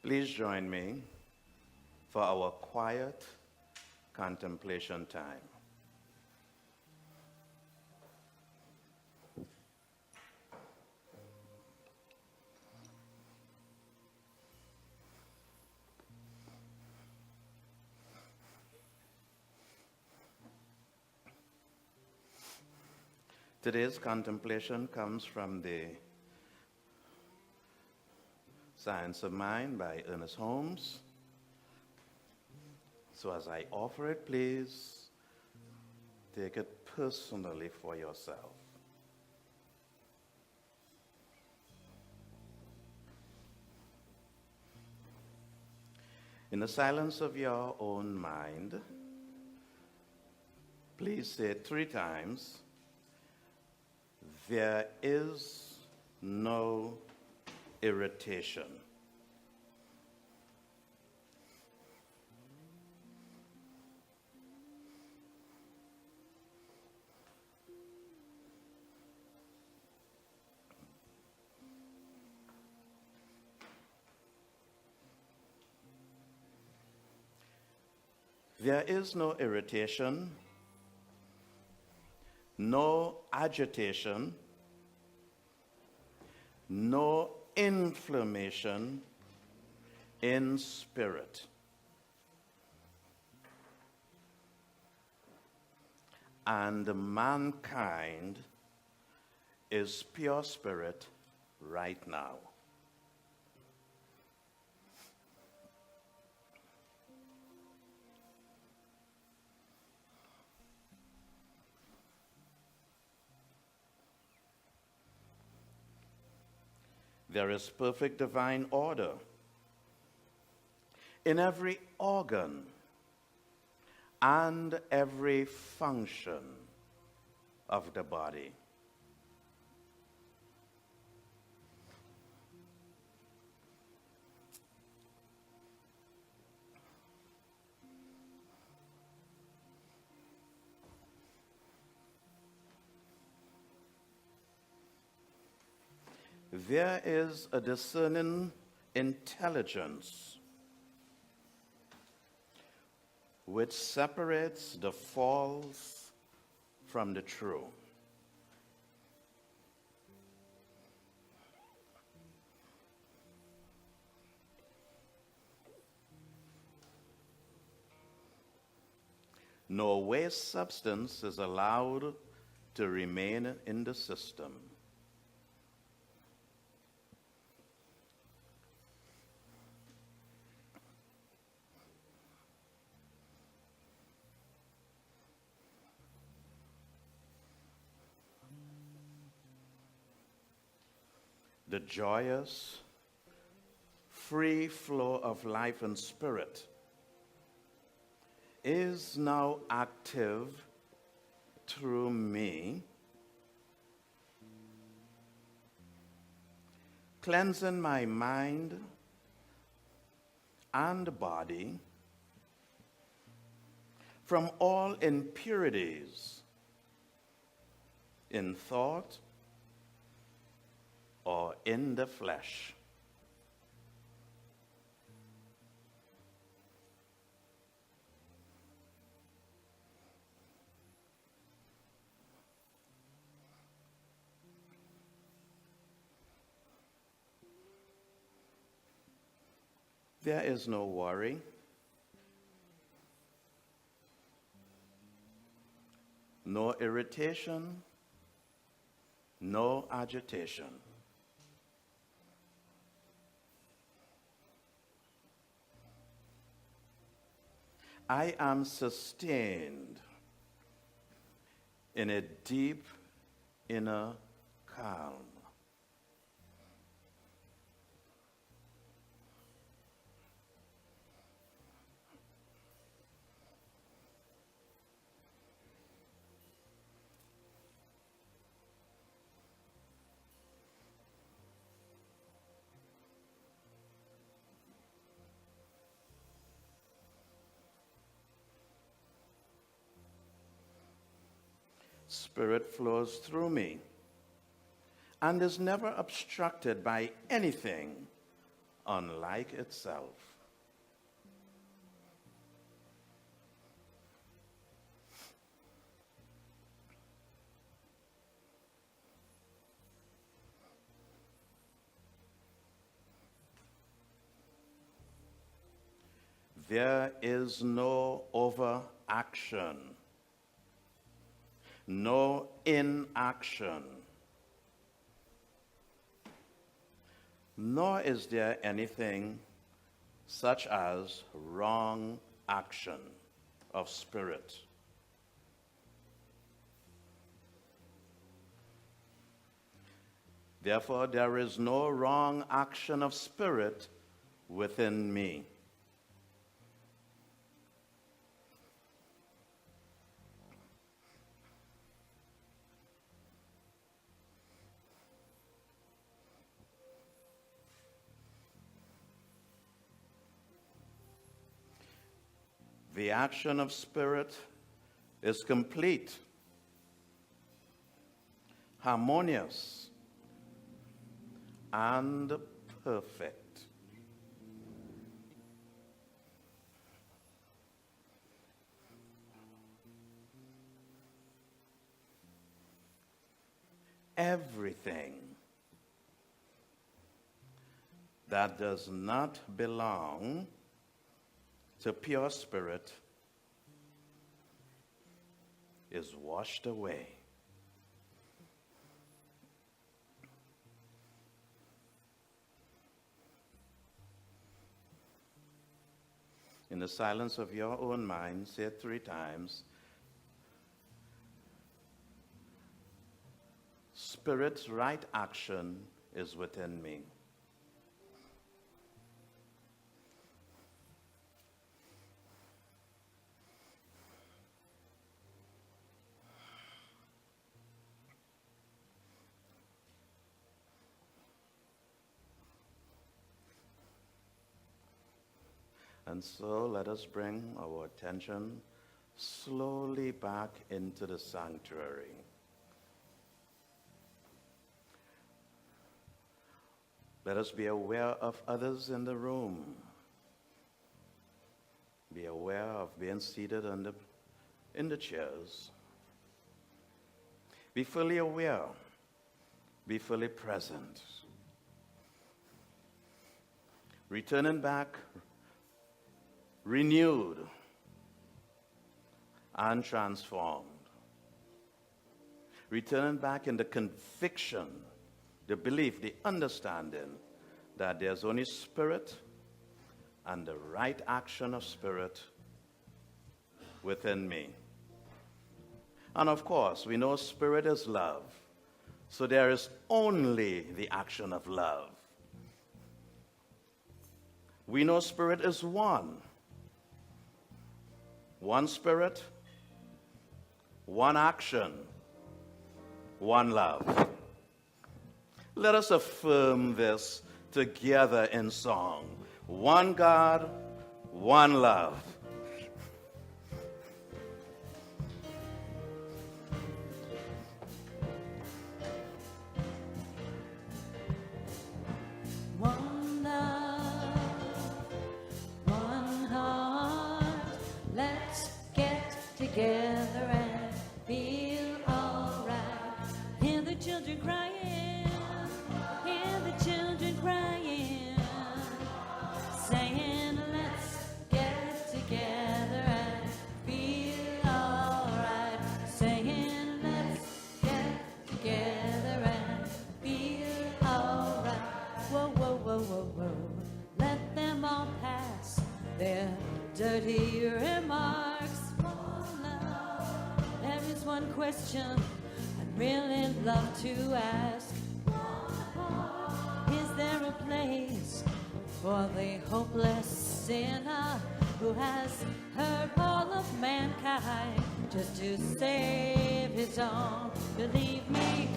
Please join me for our quiet contemplation time. Today's contemplation comes from the Science of Mind by Ernest Holmes. So as I offer it, please take it personally for yourself. In the silence of your own mind, please say 3 times, "There is no irritation." There is no irritation, no agitation, no inflammation in spirit. And mankind is pure spirit right now. There is perfect divine order in every organ and every function of the body. There is a discerning intelligence which separates the false from the true. No waste substance is allowed to remain in the system. The joyous, free flow of life and spirit is now active through me, cleansing my mind and body from all impurities in thought or in the flesh. There is no worry, no irritation, no agitation. I am sustained in a deep inner calm. Spirit flows through me and is never obstructed by anything unlike itself. There is no overaction, no inaction, nor is there anything such as wrong action of spirit. Therefore, there is no wrong action of spirit within me. The action of spirit is complete, harmonious, and perfect. Everything that does not belong to pure spirit is washed away. In the silence of your own mind, say it 3 times. Spirit's right action is within me. And so let us bring our attention slowly back into the sanctuary. Let us be aware of others in the room. Be aware of being seated in the chairs. Be fully aware. Be fully present. Returning back renewed and transformed. Returning back in the conviction, the belief, the understanding that there's only spirit and the right action of spirit within me. And of course, we know spirit is love. So there is only the action of love. We know spirit is one. One spirit, one action, one love. Let us affirm this together in song. One God, one love. Together and feel alright. Hear the children crying, hear the children crying, saying let's get together and feel alright. Saying let's get together and feel alright. Whoa, whoa, whoa, whoa, whoa. Let them all pass their dirty remarks. There is one question I'd really love to ask. Is there a place for the hopeless sinner who has hurt all of mankind just to save his own? Believe me,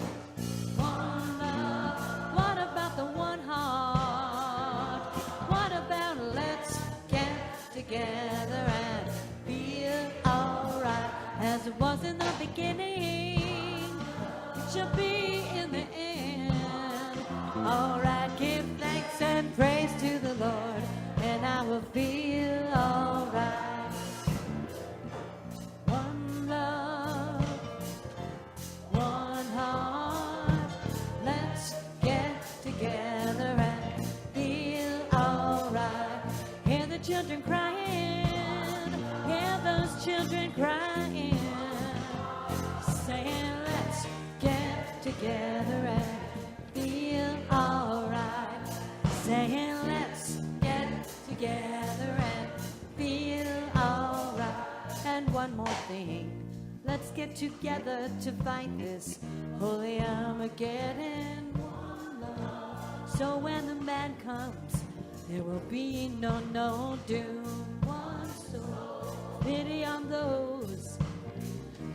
one love. What about the one heart? What about let's get together and feel alright? As it was in the beginning, it shall be in the end. Alright, give thanks and praise to the children crying, saying let's get together and feel alright, saying let's get together and feel alright. And one more thing, let's get together to fight this holy Armageddon, one love. So when the man comes, there will be no doom, one soul. Pity on those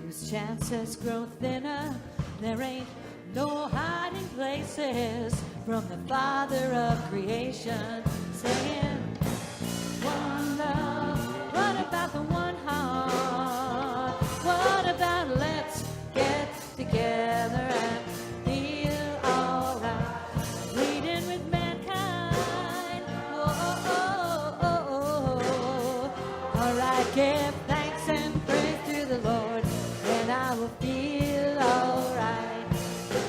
whose chances grow thinner. There ain't no hiding places from the Father of creation, saying one love. What about the one heart? What about let's get together and feel alright, leading with mankind. Alright, give thanks and praise to the Lord, and I will feel alright.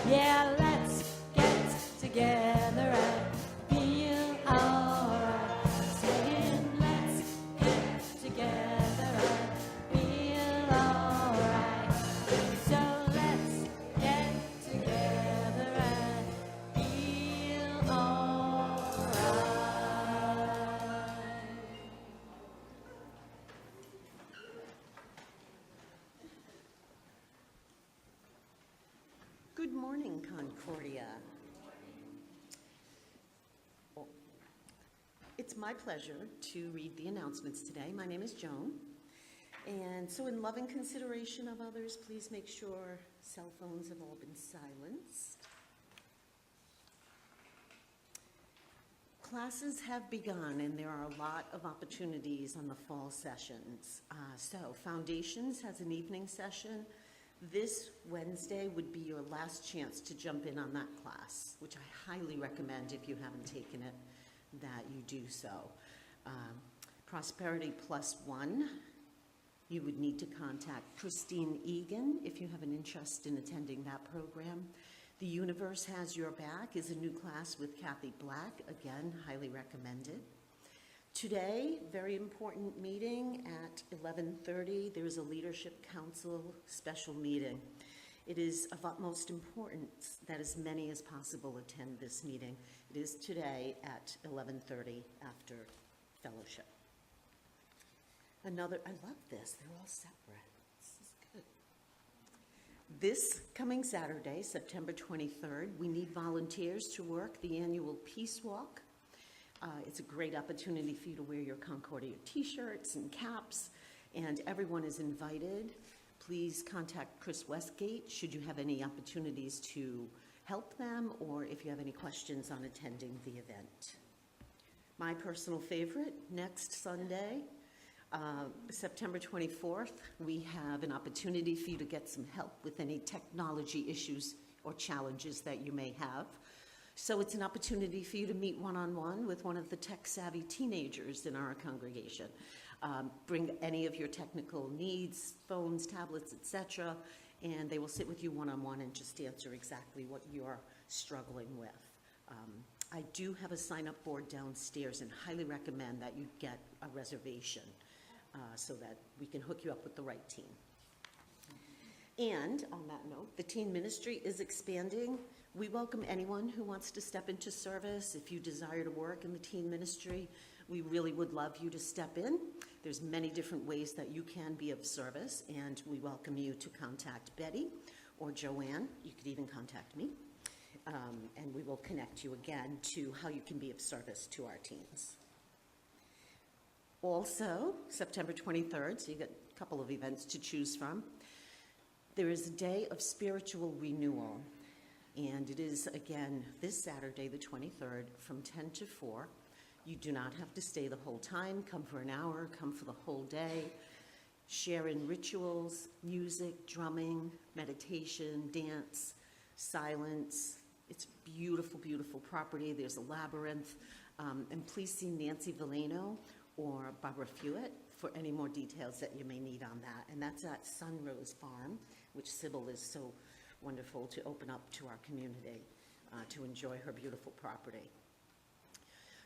Yeah, let's get together and feel alright, saying let's get together and feel alright. So let's get together and feel alright. Good morning, Concordia. Well, it's my pleasure to read the announcements today. My name is Joan, and so in loving consideration of others, please make sure cell phones have all been silenced. Classes have begun, and there are a lot of opportunities on the fall sessions. So Foundations has an evening session. This Wednesday would be your last chance to jump in on that class, which I highly recommend if you haven't taken it, that you do so. Prosperity Plus One, you would need to contact Christine Egan if you have an interest in attending that program. The Universe Has Your Back is a new class with Kathy Black, again, highly recommended. Today, very important meeting at 11:30. There is a Leadership Council special meeting. It is of utmost importance that as many as possible attend this meeting. It is today at 11:30 after fellowship. I love this, they're all separate. This is good. This coming Saturday, September 23rd, we need volunteers to work the annual Peace Walk. It's a great opportunity for you to wear your Concordia t-shirts and caps, and everyone is invited. Please contact Chris Westgate should you have any opportunities to help them or if you have any questions on attending the event. My personal favorite, next Sunday, September 24th, we have an opportunity for you to get some help with any technology issues or challenges that you may have. So it's an opportunity for you to meet one-on-one with one of the tech-savvy teenagers in our congregation. Bring any of your technical needs, phones, tablets, etc., and they will sit with you one-on-one and just answer exactly what you're struggling with. I do have a sign-up board downstairs and highly recommend that you get a reservation so that we can hook you up with the right team. And on that note, the teen ministry is expanding. We welcome anyone who wants to step into service. If you desire to work in the teen ministry, we really would love you to step in. There's many different ways that you can be of service, and we welcome you to contact Betty or Joanne. You could even contact me, and we will connect you again to how you can be of service to our teens. Also, September 23rd, so you get a couple of events to choose from. There is a day of spiritual renewal. And it is, again, this Saturday, the 23rd, from 10 to 4. You do not have to stay the whole time. Come for an hour, come for the whole day. Share in rituals, music, drumming, meditation, dance, silence. It's beautiful, beautiful property. There's a labyrinth. And please see Nancy Valeno or Barbara Fewett for any more details that you may need on that. And that's at Sunrose Farm, which Sybil is so wonderful to open up to our community to enjoy her beautiful property.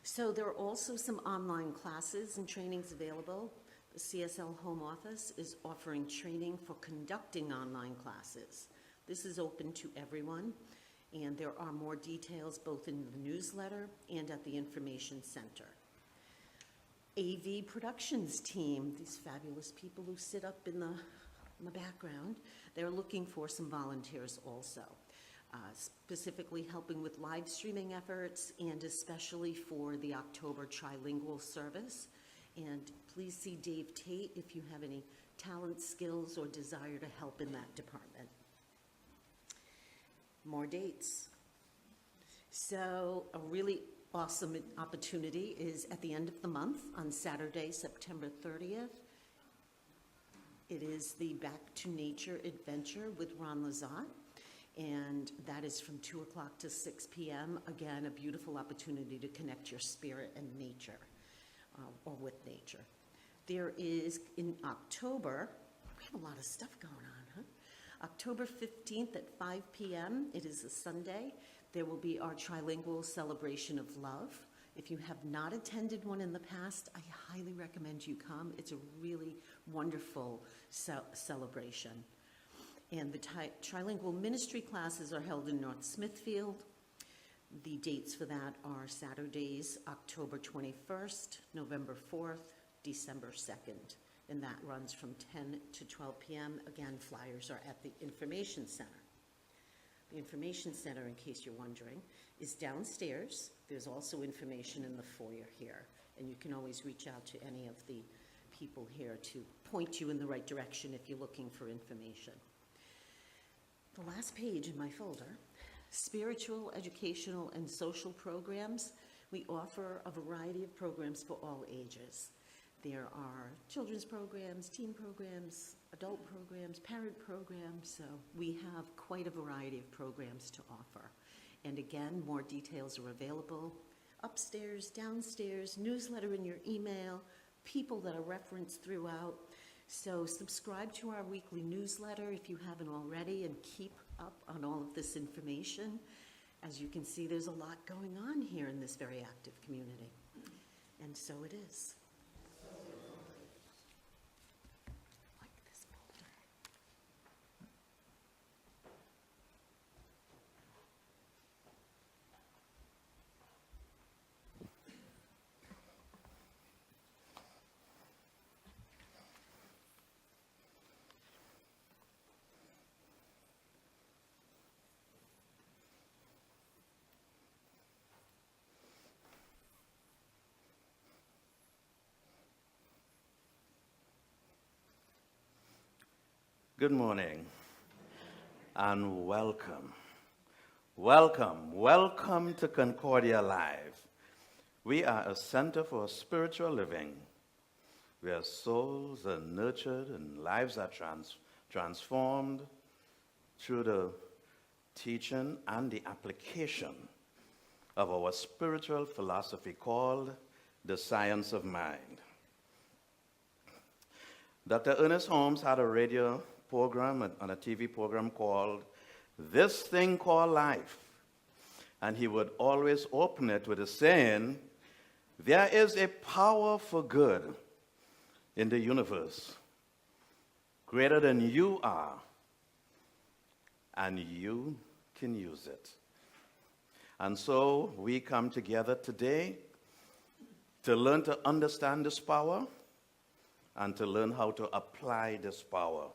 So there are also some online classes and trainings available. The CSL Home Office is offering training for conducting online classes. This is open to everyone, and there are more details both in the newsletter and at the Information Center. AV Productions team, these fabulous people who sit up in the background, they're looking for some volunteers also, specifically helping with live streaming efforts and especially for the October trilingual service. And please see Dave Tate if you have any talent, skills, or desire to help in that department. More dates. So a really awesome opportunity is at the end of the month on Saturday, September 30th. It is the Back to Nature Adventure with Ron Lazat, and that is from 2 o'clock to 6 p.m. Again, a beautiful opportunity to connect your spirit and nature, or with nature. There is, in October, we have a lot of stuff going on, huh? October 15th at 5 p.m., it is a Sunday, there will be our trilingual celebration of love. If you have not attended one in the past, I highly recommend you come. It's a really wonderful celebration. And the trilingual ministry classes are held in North Smithfield. The dates for that are Saturdays, October 21st, November 4th, December 2nd. And that runs from 10 to 12 p.m. Again, flyers are at the Information Center. The Information Center, in case you're wondering, is downstairs. There's also information in the foyer here, and you can always reach out to any of the people here to point you in the right direction if you're looking for information. The last page in my folder, spiritual, educational, and social programs. We offer a variety of programs for all ages. There are children's programs, teen programs, adult programs, parent programs, so we have quite a variety of programs to offer. And again, more details are available upstairs, downstairs, newsletter in your email, people that are referenced throughout. So subscribe to our weekly newsletter if you haven't already, and keep up on all of this information. As you can see, there's a lot going on here in this very active community. And so it is. Good morning and welcome. Welcome, welcome to Concordia Live. We are a center for spiritual living where souls are nurtured and lives are transformed through the teaching and the application of our spiritual philosophy called the science of mind. Dr. Ernest Holmes had a radio program and a TV program called This Thing Called Life. And he would always open it with a saying, there is a power for good in the universe greater than you are, and you can use it. And so we come together today to learn to understand this power and to learn how to apply this power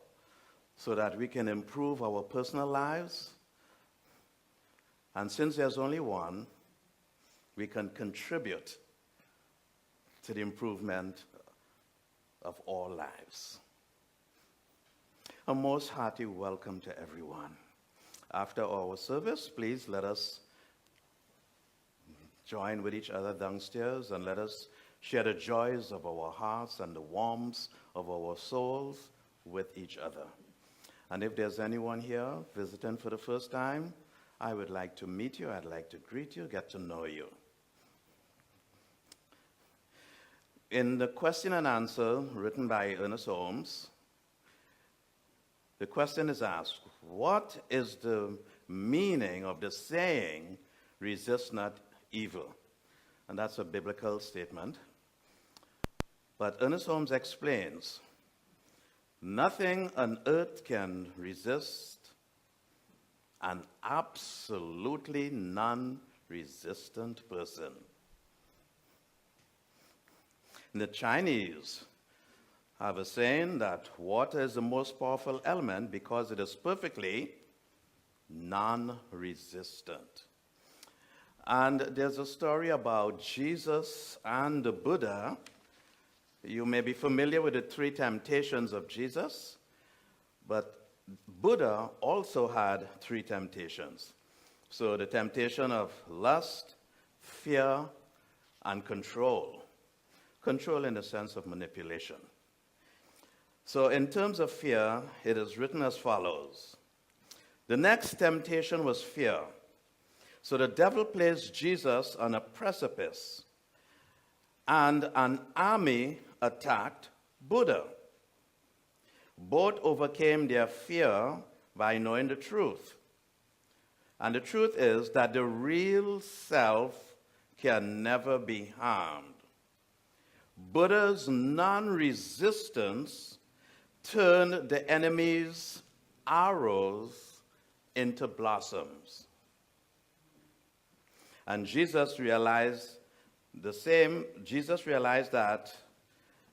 so that we can improve our personal lives. And since there's only one, we can contribute to the improvement of all lives. A most hearty welcome to everyone. After our service, please let us join with each other downstairs and let us share the joys of our hearts and the warmth of our souls with each other. And if there's anyone here visiting for the first time, I would like to meet you, I'd like to greet you, get to know you. In the question and answer written by Ernest Holmes, the question is asked, what is the meaning of the saying, resist not evil? And that's a biblical statement. But Ernest Holmes explains, nothing on earth can resist an absolutely non-resistant person. The Chinese have a saying that water is the most powerful element because it is perfectly non-resistant. And there's a story about Jesus and the Buddha. You may be familiar with the three temptations of Jesus, but Buddha also had three temptations. So the temptation of lust, fear, and control. Control in the sense of manipulation. So in terms of fear, it is written as follows. The next temptation was fear. So the devil placed Jesus on a precipice, and an army attacked Buddha. Both overcame their fear by knowing the truth. And the truth is that the real self can never be harmed. Buddha's non-resistance turned the enemy's arrows into blossoms. And Jesus realized the same. Jesus realized that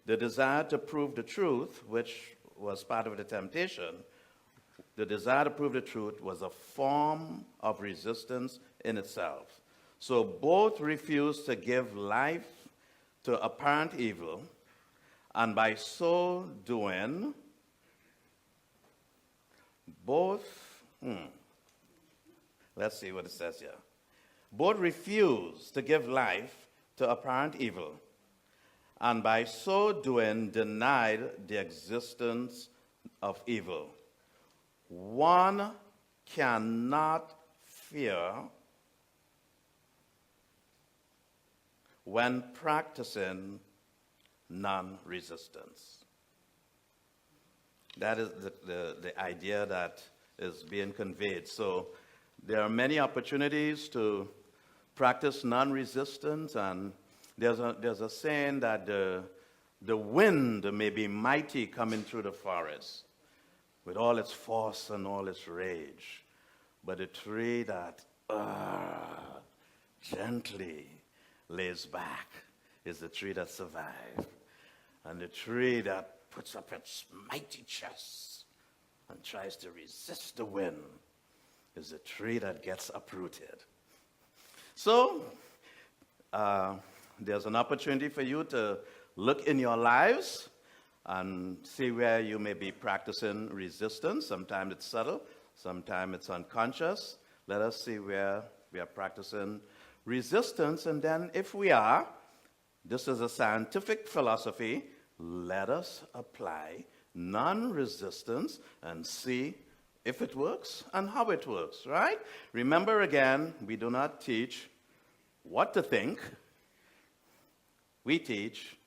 the desire to prove the truth, which was part of the temptation, the desire to prove the truth was a form of resistance in itself. So both refused to give life to apparent evil, and by so doing, let's see what it says here. Both refused to give life to apparent evil, and by so doing denied the existence of evil. One cannot fear when practicing non-resistance. That is the idea that is being conveyed. So there are many opportunities to practice non-resistance, and there's a saying that the wind may be mighty coming through the forest with all its force and all its rage, but a tree that gently lays back is the tree that survived. And the tree that puts up its mighty chest and tries to resist the wind is the tree that gets uprooted. So, there's an opportunity for you to look in your lives and see where you may be practicing resistance. Sometimes it's subtle, sometimes it's unconscious. Let us see where we are practicing resistance, and then if we are, this is a scientific philosophy, let us apply non-resistance and see if it works and how it works, right? Remember again, we do not teach what to think. We teach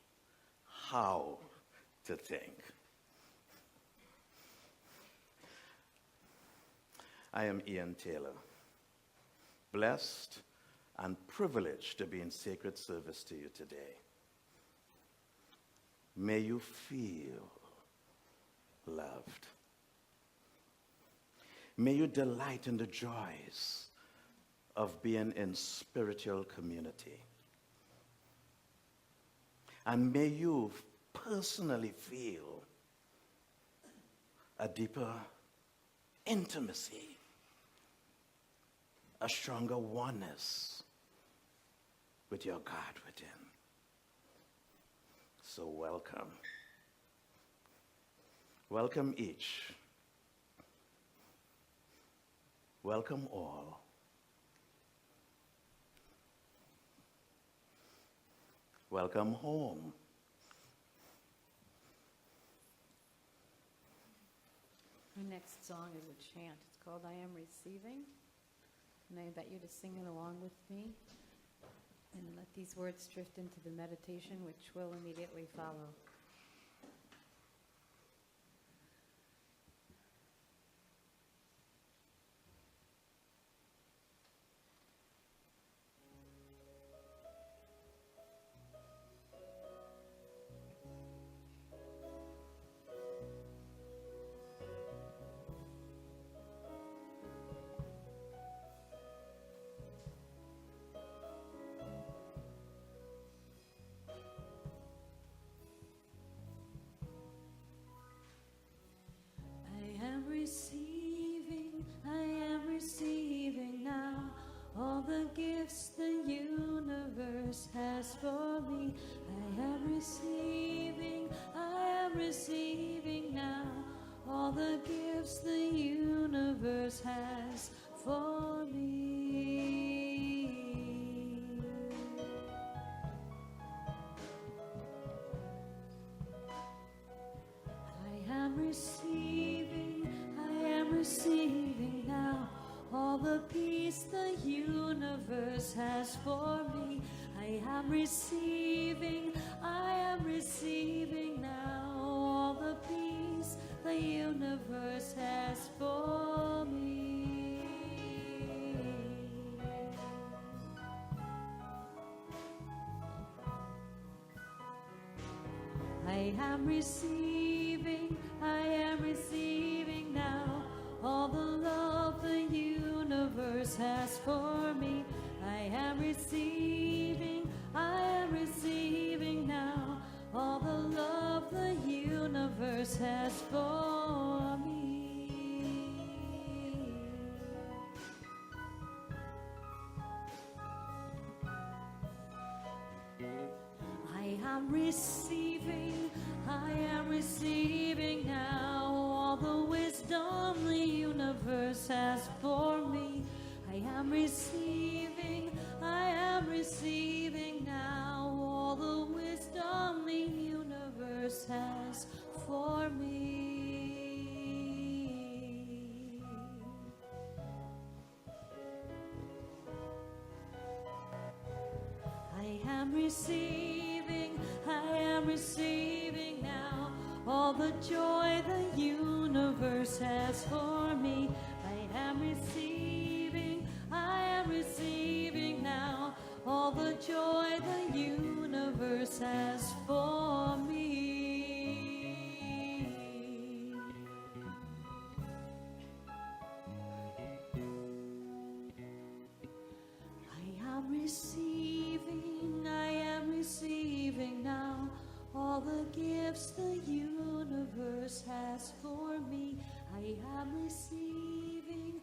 how to think. I am Ian Taylor, blessed and privileged to be in sacred service to you today. May you feel loved. May you delight in the joys of being in spiritual community. And may you personally feel a deeper intimacy, a stronger oneness with your God within. So welcome. Welcome each. Welcome all. Welcome home. Our next song is a chant. It's called I Am Receiving. And I invite you to sing it along with me. And let these words drift into the meditation, which will immediately follow. am receiving now all the gifts the universe has for me. I am receiving now all the peace the universe has for me. I am receiving now all the peace the universe has for me. I am receiving now all the love the universe has for me. I am receiving now all the love the universe has for me. I am receiving now all the wisdom the universe has for me. I am receiving now all the wisdom the universe has for me. I am receiving now all the joy the universe has for me. I am receiving now all the joy the universe has for me. I am receiving now all the gifts the universe has for me. I am receiving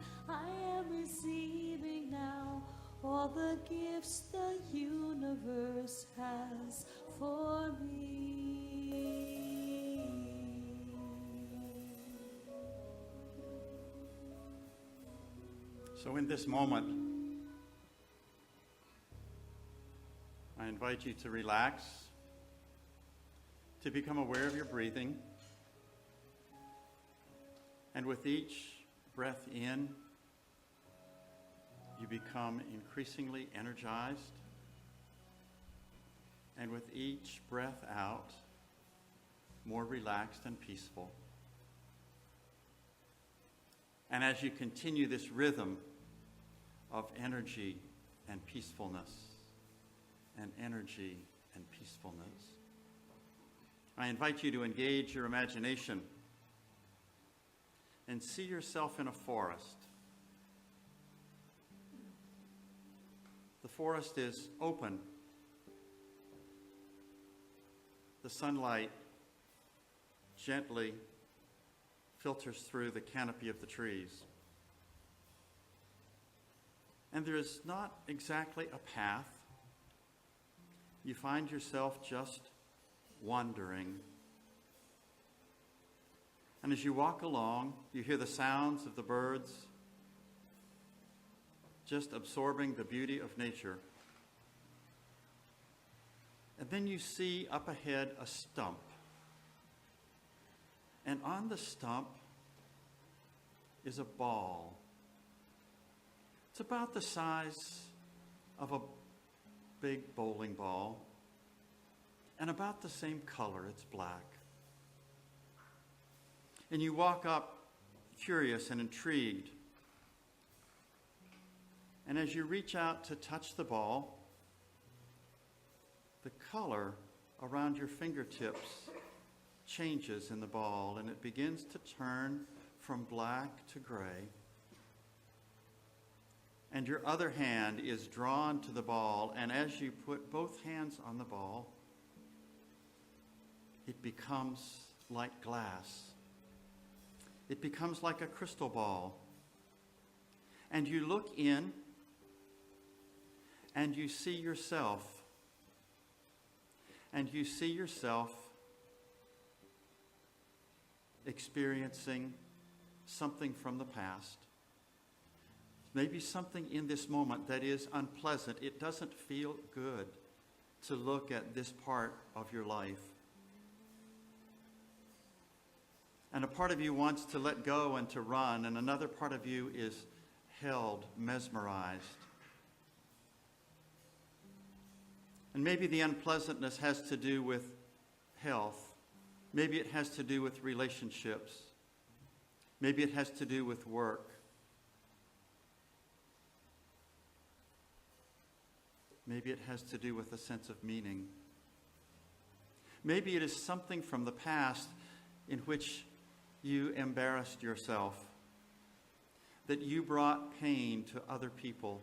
now all the gifts the universe has for me. So in this moment, I invite you to relax, to become aware of your breathing. And with each breath in, you become increasingly energized. And with each breath out, more relaxed and peaceful. And as you continue this rhythm of energy and peacefulness, and energy and peacefulness, I invite you to engage your imagination and see yourself in a forest. The forest is open. The sunlight gently filters through the canopy of the trees. And there is not exactly a path. You find yourself just wandering. And as you walk along, you hear the sounds of the birds, just absorbing the beauty of nature. And then you see up ahead a stump. And on the stump is a ball. It's about the size of a big bowling ball, and about the same color. It's black. And you walk up curious and intrigued. And as you reach out to touch the ball, the color around your fingertips changes in the ball, and it begins to turn from black to gray. And your other hand is drawn to the ball, and as you put both hands on the ball, it becomes like glass. It becomes like a crystal ball. And you look in, and you see yourself. And you see yourself experiencing something from the past. Maybe something in this moment that is unpleasant. It doesn't feel good to look at this part of your life. And a part of you wants to let go and to run, and another part of you is held, mesmerized. And maybe the unpleasantness has to do with health. Maybe it has to do with relationships. Maybe it has to do with work. Maybe it has to do with a sense of meaning. Maybe it is something from the past in which you embarrassed yourself, that you brought pain to other people.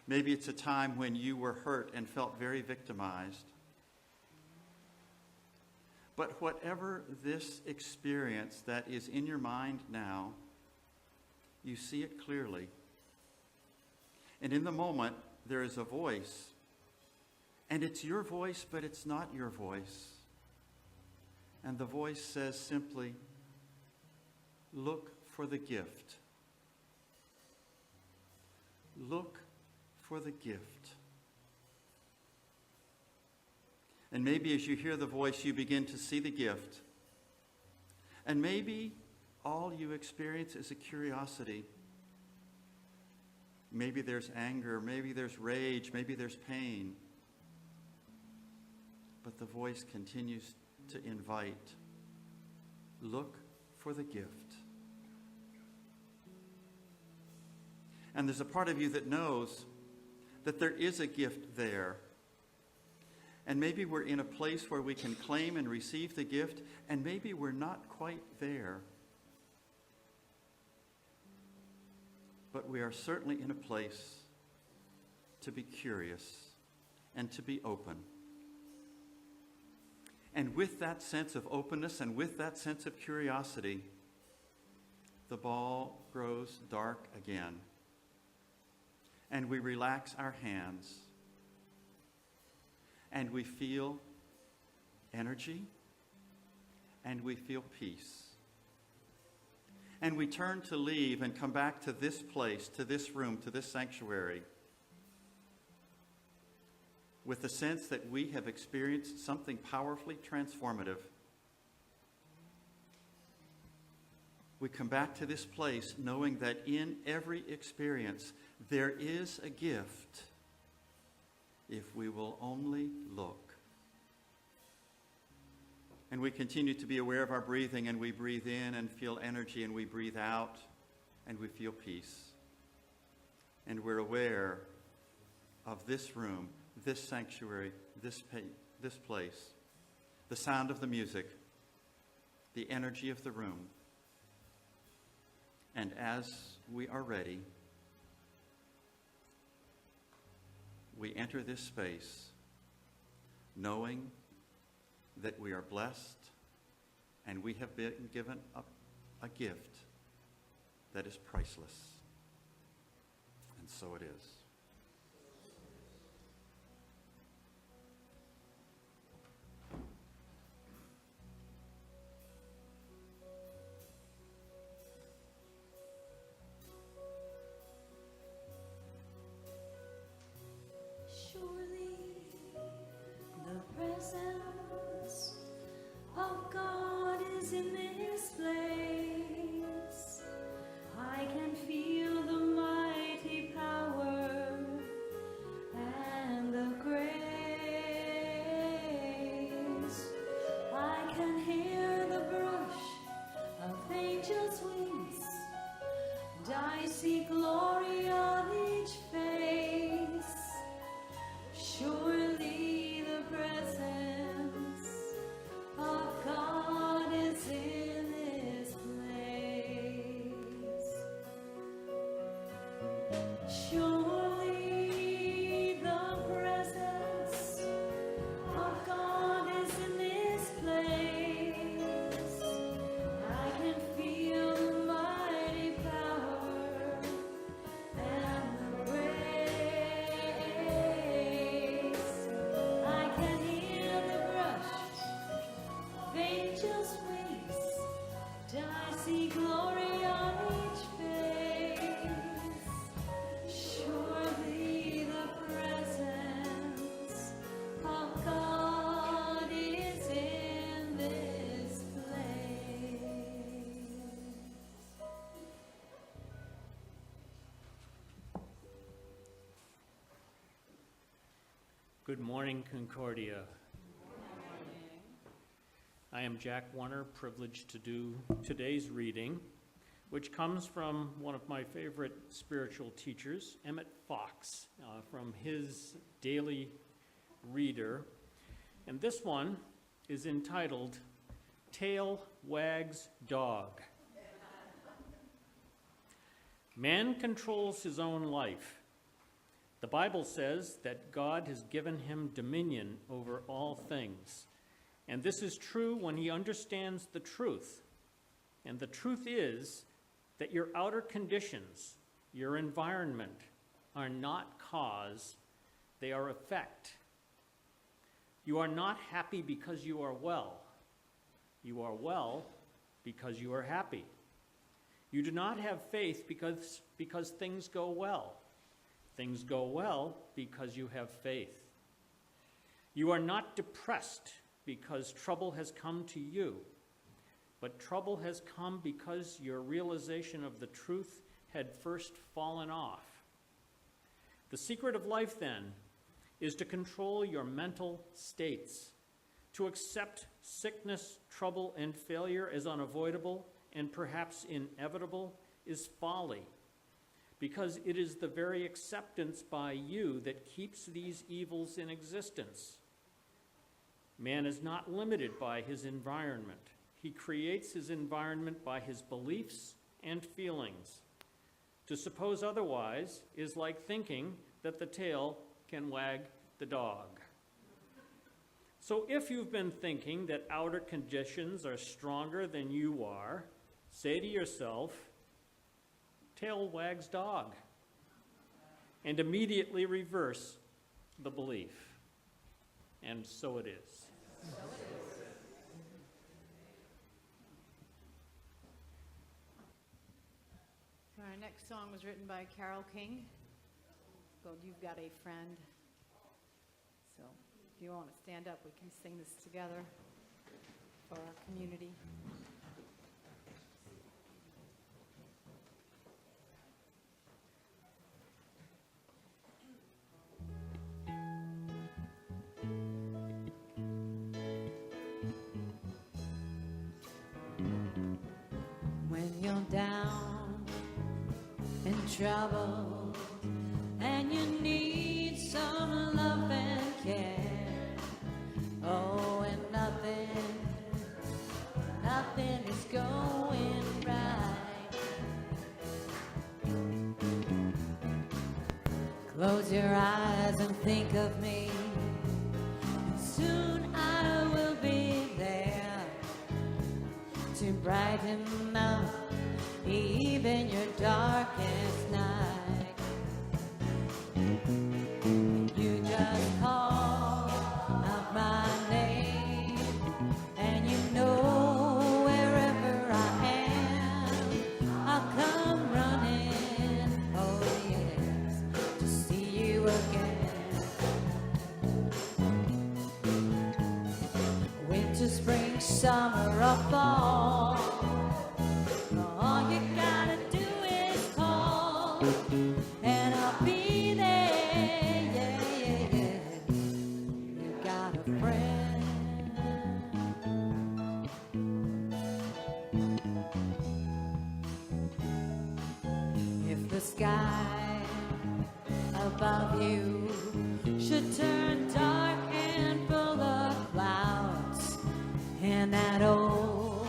Maybe it's a time when you were hurt and felt very victimized. But whatever this experience that is in your mind now, you see it clearly. And in the moment, there is a voice. And it's your voice, but it's not your voice. And the voice says simply, look for the gift. Look for the gift. And maybe as you hear the voice, you begin to see the gift. And maybe all you experience is a curiosity. Maybe there's anger, maybe there's rage, maybe there's pain. But the voice continues to invite. Look for the gift. And there's a part of you that knows that there is a gift there. And maybe we're in a place where we can claim and receive the gift, and maybe we're not quite there. But we are certainly in a place to be curious and to be open. And with that sense of openness and with that sense of curiosity, the ball grows dark again. And we relax our hands. And we feel energy. And we feel peace. And we turn to leave and come back to this place, to this room, to this sanctuary, with the sense that we have experienced something powerfully transformative. We come back to this place knowing that in every experience there is a gift if we will only look. And we continue to be aware of our breathing, and we breathe in and feel energy, and we breathe out and we feel peace. And we're aware of this room, this sanctuary, this place, the sound of the music, the energy of the room. And as we are ready, we enter this space knowing that we are blessed and we have been given a gift that is priceless. And so it is. Surely the presence of God is in this place. I can feel the mighty power just waits. I see glory on each face. Surely the presence of God is in this place. Good morning, Concordia. I am Jack Warner, privileged to do today's reading, which comes from one of my favorite spiritual teachers, Emmett Fox, from his daily reader. And this one is entitled, Tail Wags Dog. Man controls his own life. The Bible says that God has given him dominion over all things. And this is true when he understands the truth. And the truth is that your outer conditions, your environment, are not cause, they are effect. You are not happy because you are well. You are well because you are happy. You do not have faith because things go well. Things go well because you have faith. You are not depressed because trouble has come to you, but trouble has come because your realization of the truth had first fallen off. The secret of life, then, is to control your mental states, to accept sickness, trouble, and failure as unavoidable and perhaps inevitable is folly, because it is the very acceptance by you that keeps these evils in existence. Man is not limited by his environment. He creates his environment by his beliefs and feelings. To suppose otherwise is like thinking that the tail can wag the dog. So if you've been thinking that outer conditions are stronger than you are, say to yourself, tail wags dog, and immediately reverse the belief. And so it is. Our next song was written by Carole King. It's called You've Got a Friend. So if you want to stand up, we can sing this together for our community. When you're down and trouble and you need some love and care, oh, and nothing is going right. Close your eyes and think of me, and soon I will be there to brighten up even your darkest night. You just call out my name, and you know wherever I am, I'll come running, oh yes, to see you again. Winter, spring, summer, or fall, all you gotta do is call, and I'll be there, yeah, yeah, yeah. You got a friend. If the sky above you should turn dark and full of clouds, and that old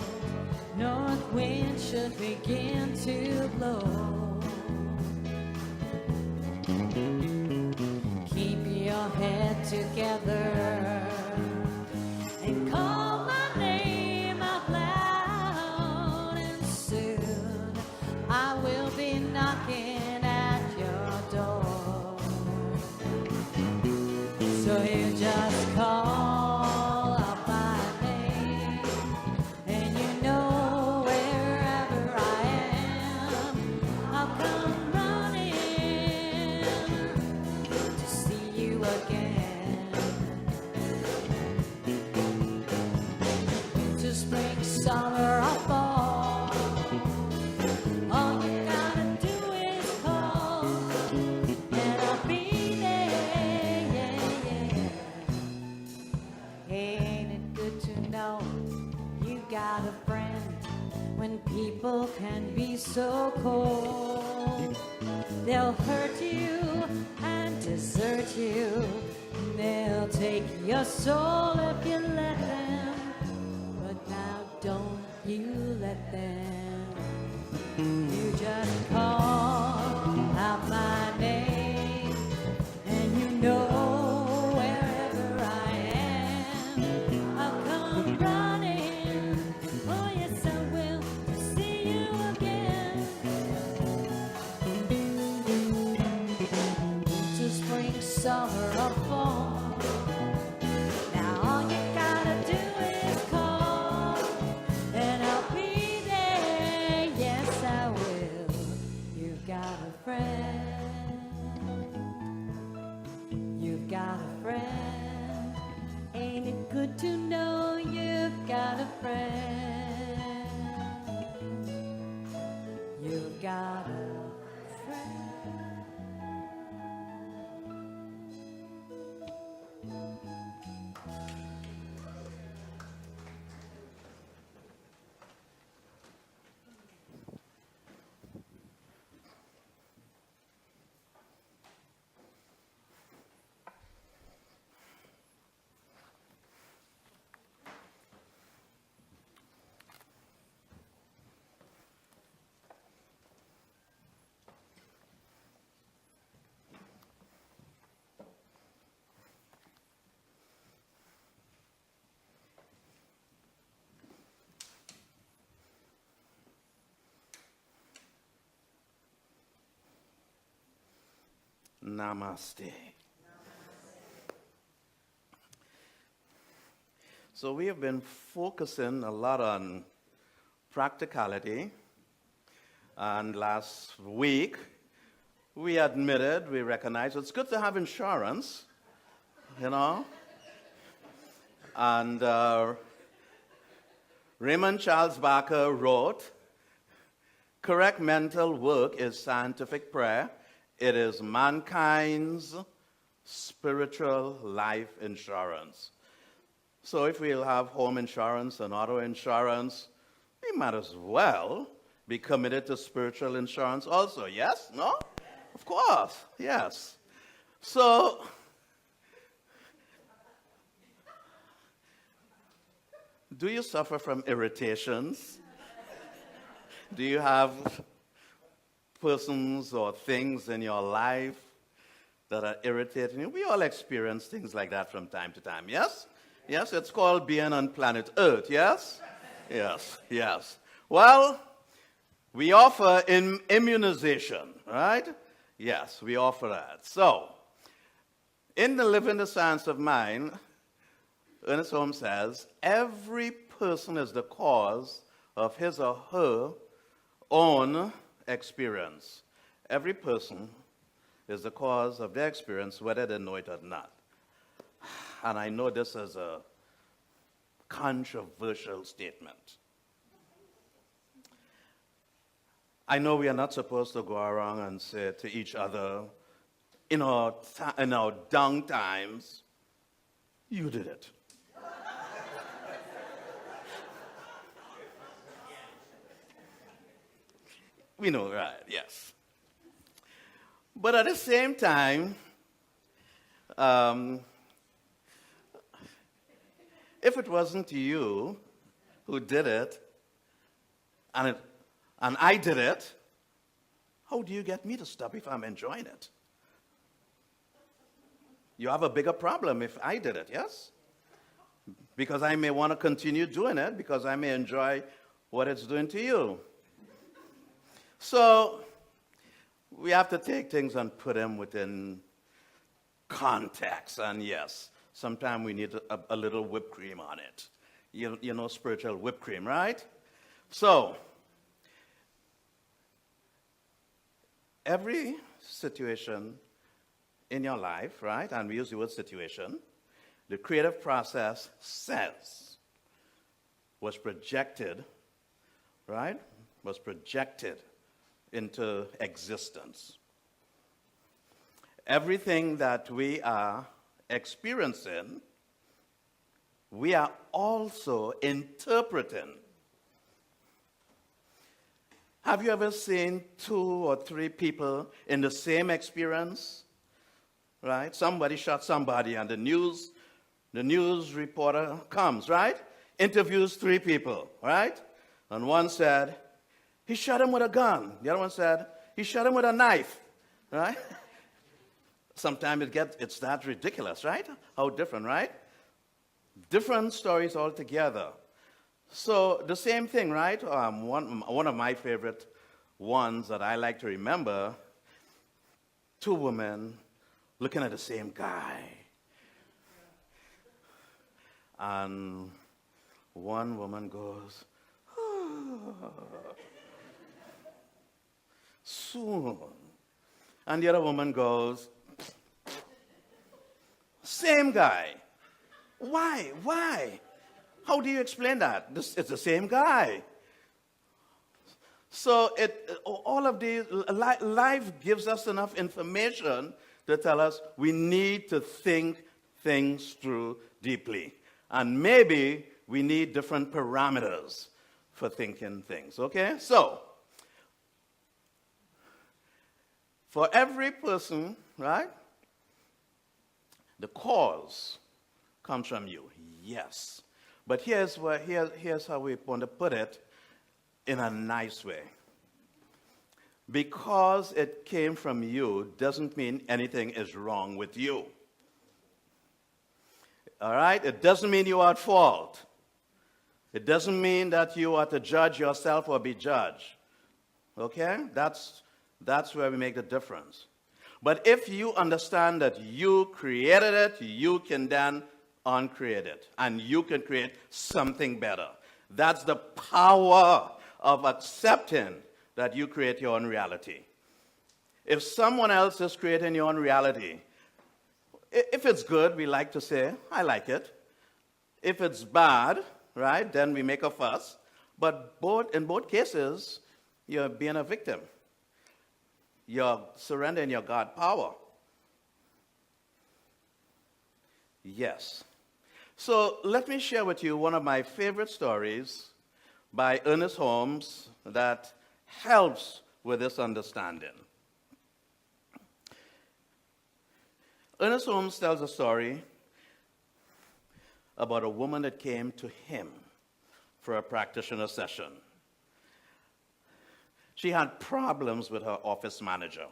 north wind should begin to blow, keep your head together and call my name out loud, and soon I will be knocking at your door. So you just call out my name, summer or fall. All you gotta do is call, and I'll be there. Yeah, yeah. Ain't it good to know you got a friend when people can be so cold? They'll hurt you and desert you. They'll take your soul if you let them. But now don't you let them. You just call out my name, and you know wherever I am, I'll come running. Oh yes, I will, to see you again. Winter, spring, summer, or fall. Now all you gotta do is call, and I'll be there. Yes, I will. You've got a friend. You've got a friend. Ain't it good to know you've got a friend? You've got a friend. Namaste. So we have been focusing a lot on practicality, and last week we recognized it's good to have insurance, you know. And Raymond Charles Barker wrote, correct mental work is scientific prayer. It is mankind's spiritual life insurance. So if we'll have home insurance and auto insurance, we might as well be committed to spiritual insurance also. Yes? No? Of course. Yes. So do you suffer from irritations? Do you have persons or things in your life that are irritating you? We all experience things like that from time to time, yes? Yes, it's called being on planet Earth, yes? Yes, yes. Well, we offer immunization, right? Yes, we offer that. So, in the Living the Science of Mind, Ernest Holmes says, every person is the cause of his or her own experience. Every person is the cause of their experience, whether they know it or not. And I know this is a controversial statement. I know we are not supposed to go around and say to each other in our down times, you did it. We know, right, yes. But at the same time, if it wasn't you who did it, and I did it, how do you get me to stop if I'm enjoying it? You have a bigger problem if I did it, yes? Because I may want to continue doing it because I may enjoy what it's doing to you. So we have to take things and put them within context. And yes, sometimes we need a little whipped cream on it. You know, spiritual whipped cream, right? So every situation in your life, right, and we use the word situation, the creative process says was projected, right? Was projected into existence. Everything that we are experiencing, we are also interpreting. Have you ever seen 2 or 3 people in the same experience? Right? Somebody shot somebody, and the news reporter comes, right? Interviews 3 people, right? And one said, he shot him with a gun. The other one said, he shot him with a knife, right? Sometimes it's that ridiculous, right? How different, right? Different stories altogether. So the same thing, right? One of my favorite ones that I like to remember, 2 women looking at the same guy. And one woman goes, soon. And the other woman goes, same guy. Why? How do you explain that? It's the same guy. So all of these, life gives us enough information to tell us we need to think things through deeply. And maybe we need different parameters for thinking things, okay? So, for every person, right, the cause comes from you, yes. But here's how we want to put it in a nice way. Because it came from you doesn't mean anything is wrong with you. All right? It doesn't mean you are at fault. It doesn't mean that you are to judge yourself or be judged. Okay? That's where we make the difference. But if you understand that you created it, you can then uncreate it. And you can create something better. That's the power of accepting that you create your own reality. If someone else is creating your own reality, if it's good, we like to say, I like it. If it's bad, right, then we make a fuss. But in both cases, you're being a victim. You're surrendering your God power. Yes. So let me share with you one of my favorite stories by Ernest Holmes that helps with this understanding. Ernest Holmes tells a story about a woman that came to him for a practitioner session. She had problems with her office manager.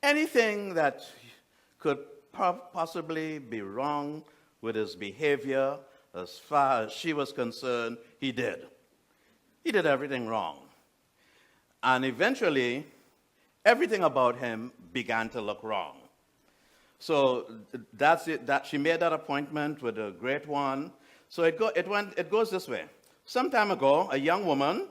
Anything that could possibly be wrong with his behavior, as far as she was concerned, he did. He did everything wrong. And eventually, everything about him began to look wrong. So that's it. That she made that appointment with a great one. So it goes this way. Some time ago, a young woman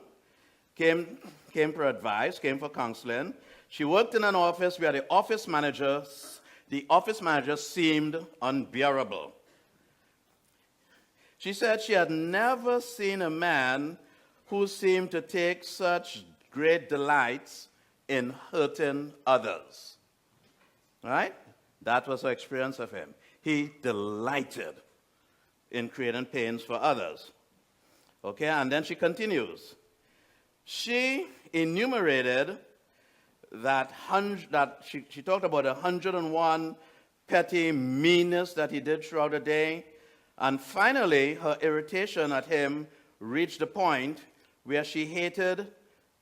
came for advice, came for counseling. She worked in an office where the office manager seemed unbearable. She said she had never seen a man who seemed to take such great delights in hurting others. Right? That was her experience of him. He delighted in creating pains for others. Okay, and then she continues. She enumerated she talked about 101 petty meanness that he did throughout the day. And finally, her irritation at him reached a point where she hated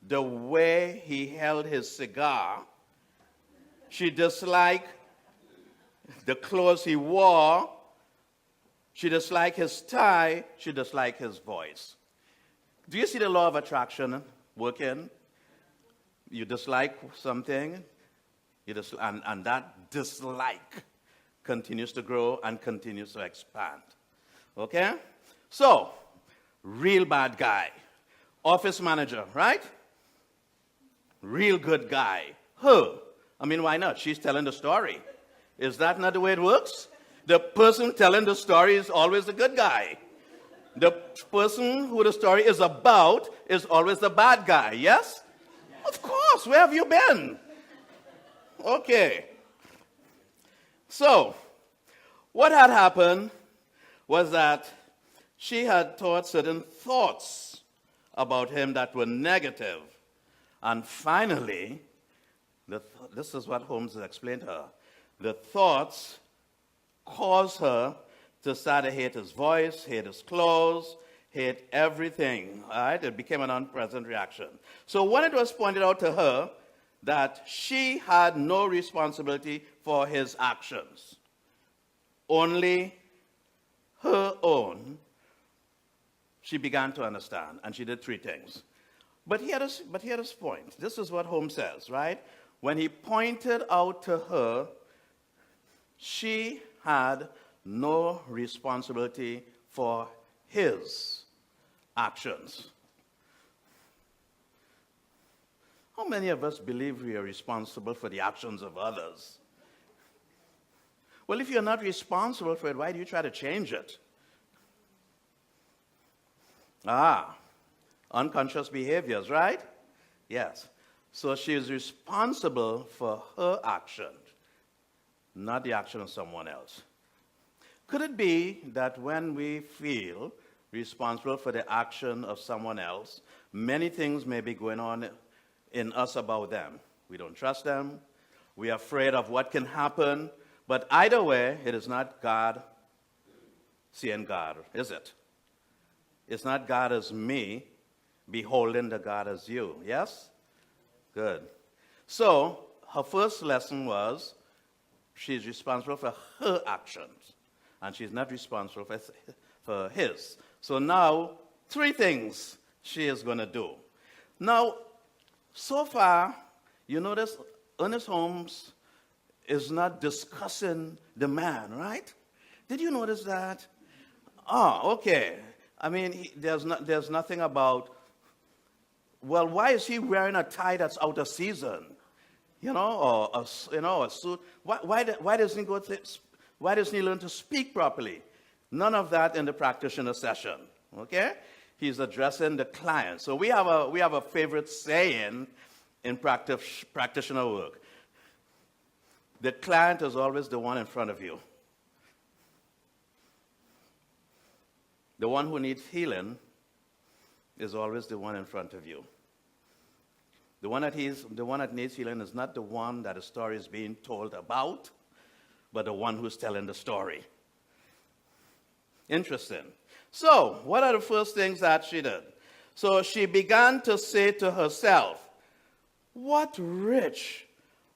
the way he held his cigar. She disliked the clothes he wore. She disliked his tie. She disliked his voice. Do you see the law of attraction working? You dislike something, and that dislike continues to grow and continues to expand. Okay? So, real bad guy. Office manager, right? Real good guy. I mean, why not? She's telling the story. Is that not the way it works? The person telling the story is always the good guy. The person who the story is about is always the bad guy, yes? Of course, where have you been? Okay. So, what had happened was that she had thought certain thoughts about him that were negative. And finally, this is what Holmes has explained to her. The thoughts caused her to start to hate his voice, hate his clothes, hate everything. All right? It became an unpleasant reaction. So when it was pointed out to her that she had no responsibility for his actions, only her own, she began to understand, and she did three things. But here is point. This is what Holmes says, right? When he pointed out to her, she had no responsibility for his actions. How many of us believe we are responsible for the actions of others? Well, if you're not responsible for it, why do you try to change it? Unconscious behaviors, right? Yes. So she is responsible for her action, not the action of someone else. Could it be that when we feel responsible for the action of someone else, many things may be going on in us about them? We don't trust them. We are afraid of what can happen. But either way, it is not God seeing God, is it? It's not God as me beholding the God as you. Yes? Good. So, her first lesson was she's responsible for her actions, and she's not responsible for his. So now, three things she is going to do. Now, so far, you notice Ernest Holmes is not discussing the man, right? Did you notice that? Oh, okay. I mean, there's nothing about, well, why is he wearing a tie that's out of season? You know, or a suit. Why doesn't he learn to speak properly? None of that in the practitioner session. Okay, he's addressing the client. So we have a favorite saying in practitioner work. The client is always the one in front of you. The one who needs healing is always the one in front of you. The one that needs healing is not the one that the story is being told about, but the one who's telling the story. Interesting. So, what are the first things that she did? So she began to say to herself, what rich,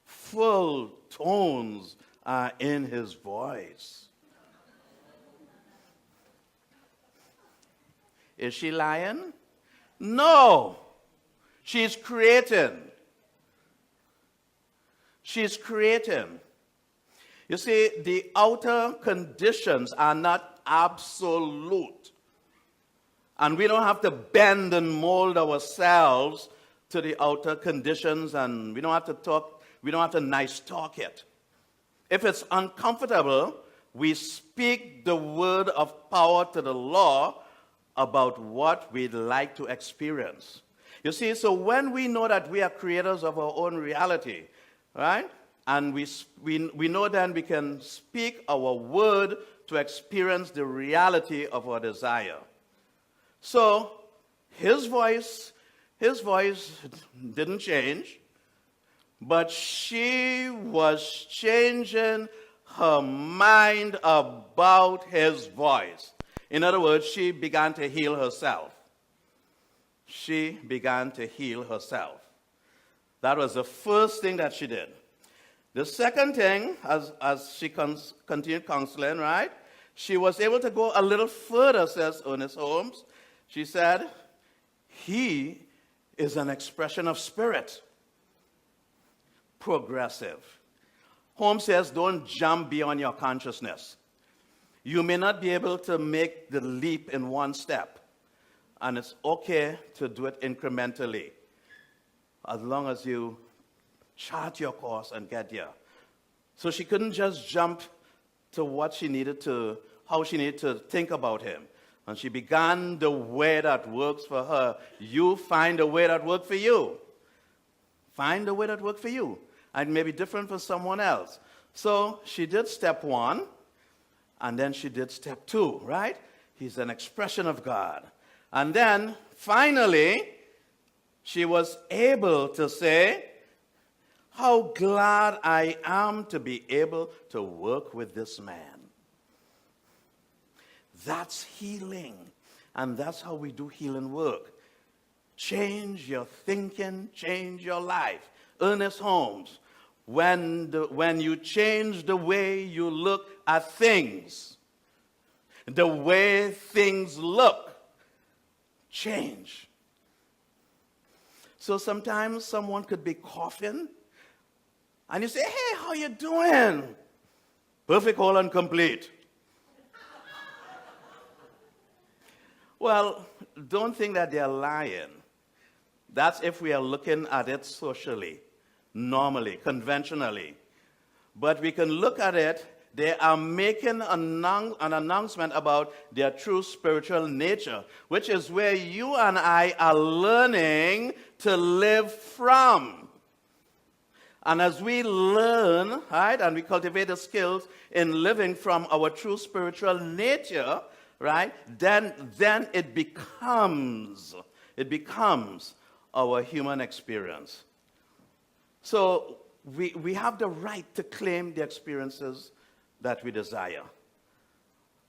full tones are in his voice. Is she lying? No. She's creating. She's creating. You see, the outer conditions are not absolute. And we don't have to bend and mold ourselves to the outer conditions, and we don't have to nice talk it. If it's uncomfortable, we speak the word of power to the law about what we'd like to experience. You see, so when we know that we are creators of our own reality, right? And we know then we can speak our word to experience the reality of our desire. So his voice didn't change, but she was changing her mind about his voice. In other words, she began to heal herself. She began to heal herself. That was the first thing that she did. The second thing, as she continued counseling, right, she was able to go a little further, says Ernest Holmes. She said, he is an expression of spirit. Progressive. Holmes says, don't jump beyond your consciousness. You may not be able to make the leap in one step, and it's okay to do it incrementally, as long as you chart your course and get there. So she couldn't just jump to how she needed to think about him. and she began the way that works for her. You find a way that works for you. Find a way that works for you. And it may be different for someone else. So she did step 1, and then she did step 2, right? He's an expression of God. And then, finally, she was able to say, how glad I am to be able to work with this man. That's healing. And that's how we do healing work. Change your thinking, change your life. Ernest Holmes, when you change the way you look at things, the way things look, change. So sometimes someone could be coughing, and you say, hey, how you doing? Perfect, whole, and complete. Well, don't think that they're lying. That's if we are looking at it socially, normally, conventionally. But we can look at it, they are making an announcement about their true spiritual nature, which is where you and I are learning to live from. And as we learn, right, and we cultivate the skills in living from our true spiritual nature, right, then it becomes our human experience. So we have the right to claim the experiences that we desire.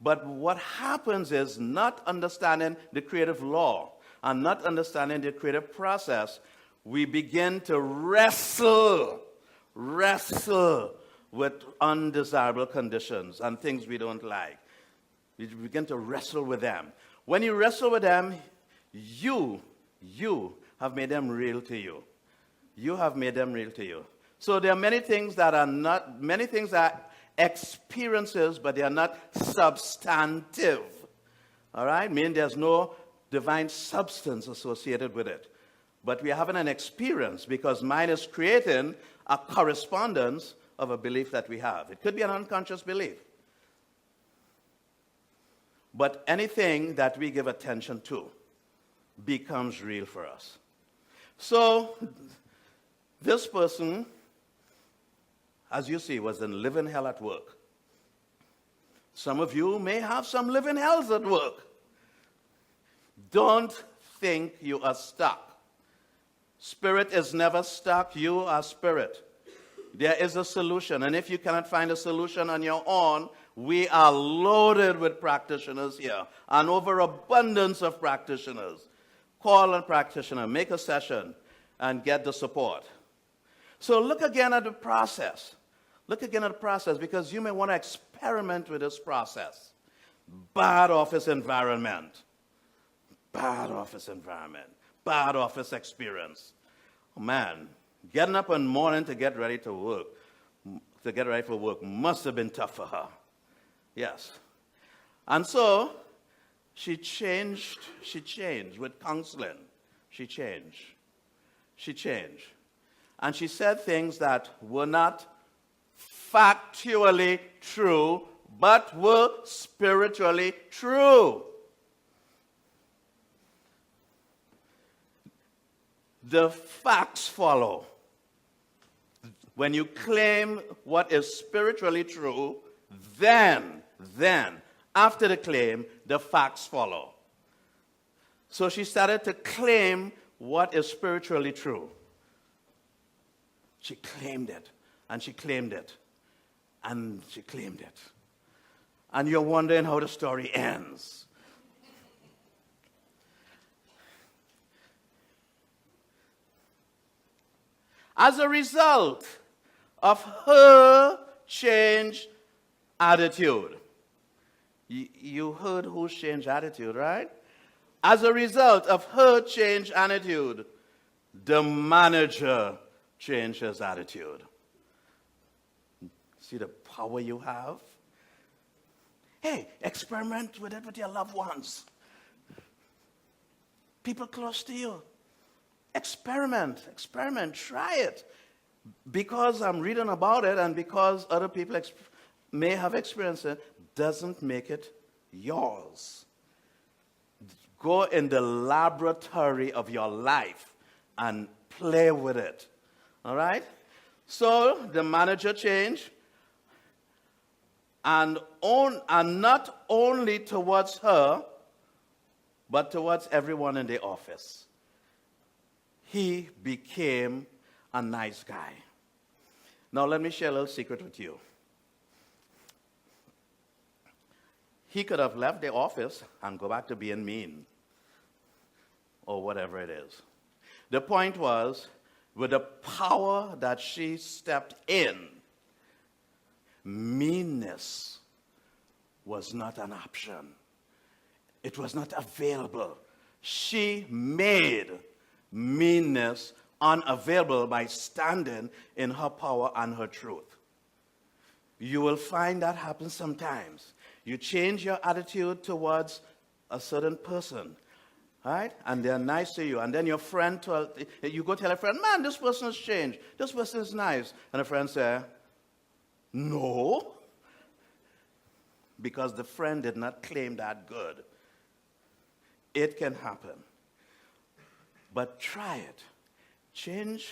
But what happens is not understanding the creative law and not understanding the creative process, we begin to wrestle with undesirable conditions and things we don't like. We begin to wrestle with them. When you wrestle with them, you have made them real to you. You have made them real to you. So there are many things that are experiences, but they are not substantive. All right? Meaning there's no divine substance associated with it. But we are having an experience because mind is creating a correspondence of a belief that we have. It could be an unconscious belief. But anything that we give attention to becomes real for us. So, this person, as you see, was in living hell at work. Some of you may have some living hells at work. Don't think you are stuck. Spirit is never stuck. You are spirit. There is a solution. And if you cannot find a solution on your own, we are loaded with practitioners here. An overabundance of practitioners. Call a practitioner, make a session, and get the support. So look again at the process. Look again at the process because you may want to experiment with this process. Bad office environment. Bad office environment. Bad office experience. Oh man, getting up in the morning to get ready for work must have been tough for her. Yes. And so she changed with counseling. She changed. And she said things that were not factually true, but were spiritually true. The facts follow. When you claim what is spiritually true, then, after the claim, the facts follow. So she started to claim what is spiritually true. She claimed it, and she claimed it, and she claimed it. And you're wondering how the story ends. As a result of her changed attitude. You heard who's changed attitude, right? As a result of her changed attitude, the manager changed his attitude. See the power you have? Hey, experiment with it with your loved ones. People close to you. Experiment, try it. Because I'm reading about it and because other people may have experienced it, doesn't make it yours. go in the laboratory of your life and play with it. All right? So the manager changed, and not only towards her, but towards everyone in the office. He became a nice guy. Now let me share a little secret with you. He could have left the office and go back to being mean, or whatever it is. The point was, with the power that she stepped in, meanness was not an option. It was not available. She made meanness unavailable by standing in her power and her truth. You will find that happens sometimes. You change your attitude towards a certain person, right? And they're nice to you. And then your friend, you go tell a friend, man, this person has changed. This person is nice. And a friend says, no. Because the friend did not claim that good. It can happen. But try it. Change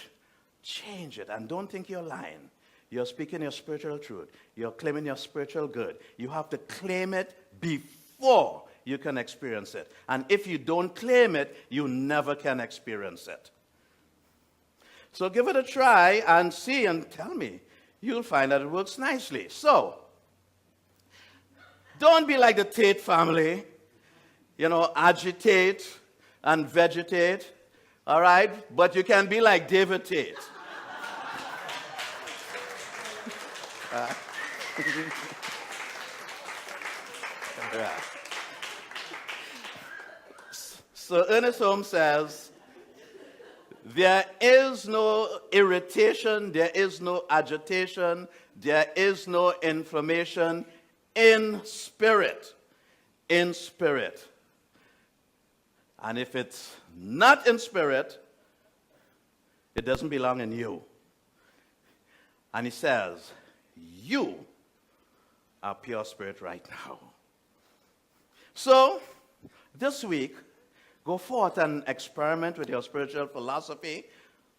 it. And don't think you're lying. You're speaking your spiritual truth. You're claiming your spiritual good. You have to claim it before you can experience it. And if you don't claim it, you never can experience it. So give it a try and see and tell me. You'll find that it works nicely. So, don't be like the Tate family. Agitate and vegetate. All right? But you can be like David Tate. So Ernest Holmes says, there is no irritation, there is no agitation, there is no inflammation in spirit. In spirit. And if it's not in spirit, it doesn't belong in you. And he says, you are pure spirit right now. So, this week, go forth and experiment with your spiritual philosophy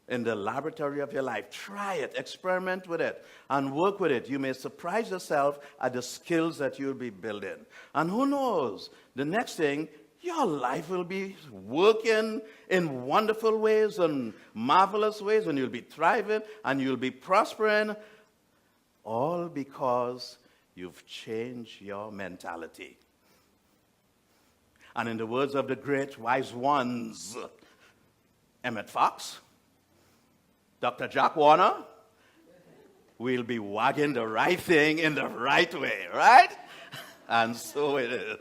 in the laboratory of your life. Try it, experiment with it, and work with it. You may surprise yourself at the skills that you'll be building. And who knows, the next thing, your life will be working in wonderful ways and marvelous ways, and you'll be thriving and you'll be prospering, all because you've changed your mentality. And in the words of the great wise ones, Emmett Fox, Dr. Jack Warner, we'll be wagging the right thing in the right way, right? And so it is.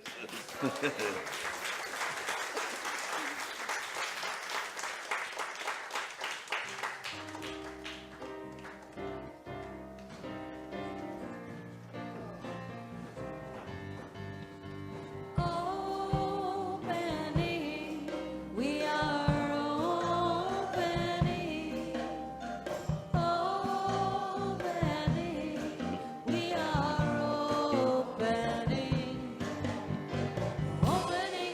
Opening, we are opening. Opening, we are opening. Opening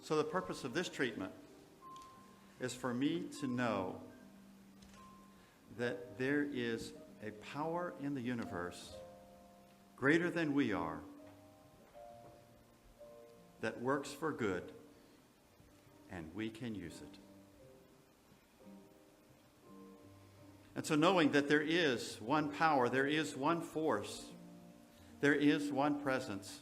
So the purpose of this treatment is for me to know that there is a power in the universe greater than we are that works for good, and we can use it. And so knowing that there is one power, there is one force, there is one presence,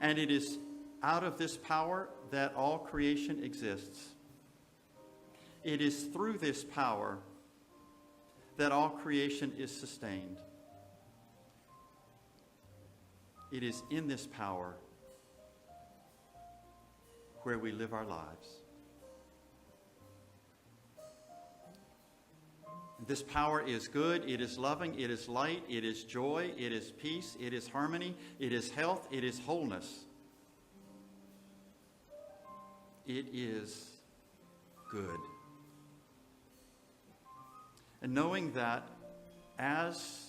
and it is out of this power that all creation exists. It is through this power that all creation is sustained. It is in this power where we live our lives. This power is good, it is loving, it is light, it is joy, it is peace, it is harmony, it is health, it is wholeness. It is good. And knowing that as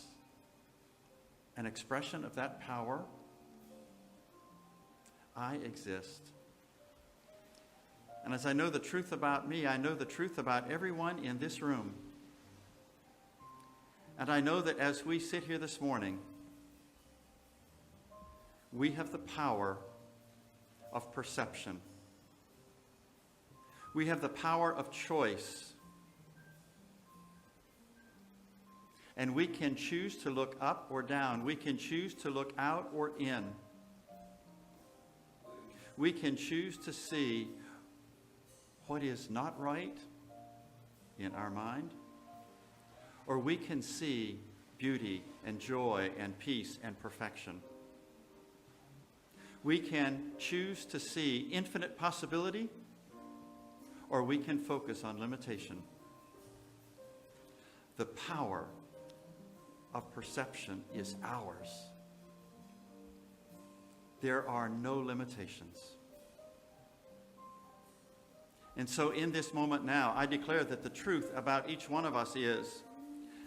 an expression of that power, I exist. And as I know the truth about me, I know the truth about everyone in this room. And I know that as we sit here this morning, we have the power of perception. We have the power of choice. And we can choose to look up or down. We can choose to look out or in. We can choose to see what is not right in our mind, or we can see beauty and joy and peace and perfection. We can choose to see infinite possibility, or we can focus on limitation. The power of perception is ours. There are no limitations. And so in this moment now, I declare that the truth about each one of us is